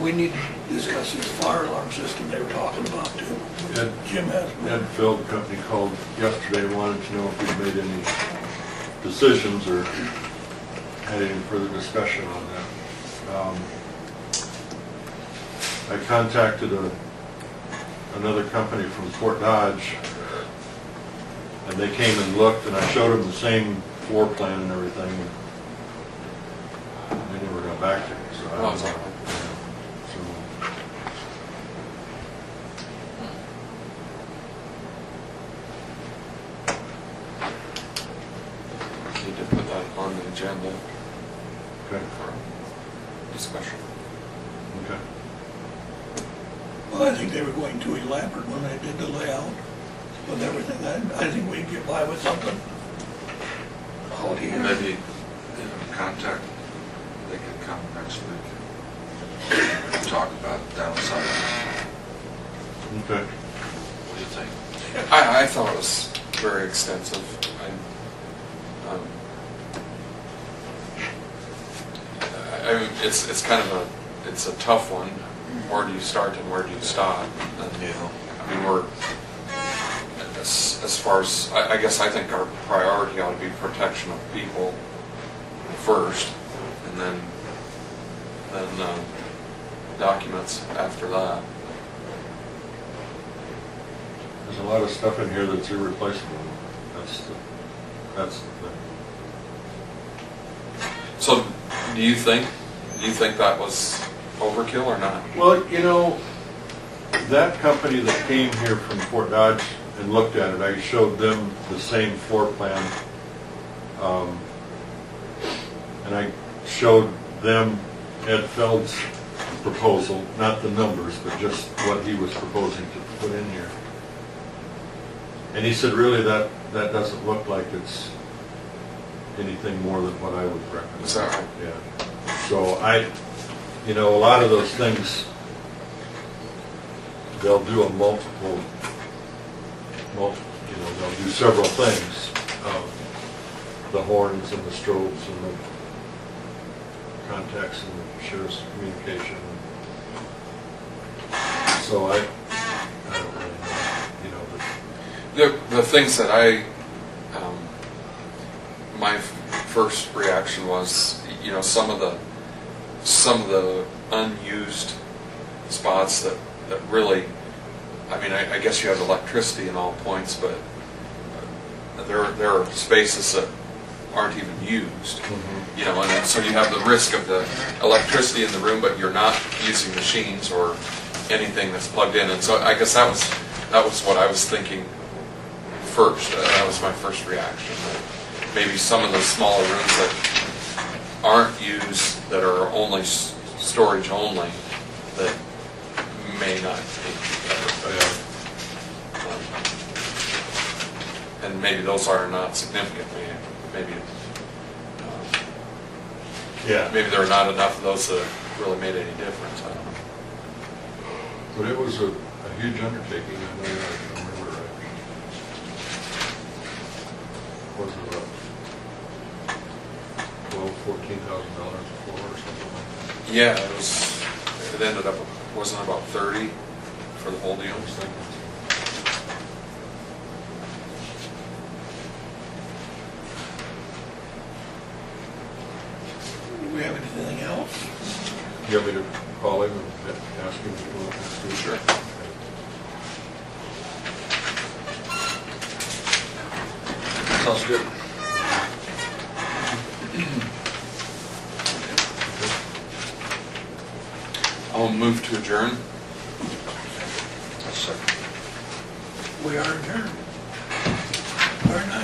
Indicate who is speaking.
Speaker 1: We need to discuss this fire alarm system they were talking about too. Jim has.
Speaker 2: Ed Feld Company called yesterday and wanted to know if we'd made any decisions or had any further discussion on that. I contacted another company from Fort Dodge, and they came and looked, and I showed them the same floor plan and everything. And they never got back to me, so I don't know.
Speaker 3: Need to put that on the agenda
Speaker 2: Okay.
Speaker 3: for discussion.
Speaker 2: Okay.
Speaker 1: Well, I think they were going too elaborate when they did the layout with everything. I think we can get by with something out here.
Speaker 4: Maybe contact, they could come next week, talk about downside.
Speaker 2: Okay.
Speaker 4: What do you think?
Speaker 3: I thought it was very extensive. I mean, it's kind of it's a tough one. Where do you start and where do you stop? And, I mean, we're as far as I guess I think our priority ought to be protection of people first, and then documents after that.
Speaker 2: There's a lot of stuff in here that's irreplaceable. That's the thing.
Speaker 3: So, do you think that was overkill or not?
Speaker 2: Well, you know, that company that came here from Fort Dodge and looked at it, I showed them the same floor plan, and I showed them Ed Feld's proposal, not the numbers, but just what he was proposing to put in here. And he said, really, that doesn't look like it's anything more than what I would recommend.
Speaker 3: Is that right?
Speaker 2: Yeah. So you know, a lot of those things, they'll do they'll do several things. The horns and the strobes and the contacts and the sheriff's communication. So I don't really know, you know,
Speaker 3: The things that my first reaction was, you know, some of the unused spots that really, I mean, I guess you have electricity in all points, but there are spaces that aren't even used.
Speaker 2: Mm-hmm.
Speaker 3: You know, and so you have the risk of the electricity in the room, but you're not using machines or anything that's plugged in. And so I guess that was what I was thinking first. That was my first reaction. Maybe some of the smaller rooms that aren't used, that are only storage only, that may not be covered. And maybe those are not significant. Maybe there are not enough of those that really made any difference. I don't know.
Speaker 2: but it was a huge undertaking. I know I can remember right. Was it about $14,000 a floor or something like that?
Speaker 3: Yeah, it ended up, wasn't it about 30 for the whole deal?
Speaker 1: Do we have anything else?
Speaker 2: You want me to call him and ask him to go next week?
Speaker 3: Sure.
Speaker 4: Sounds good.
Speaker 3: I'll move to adjourn.
Speaker 4: Second.
Speaker 1: We are adjourned. Very nice.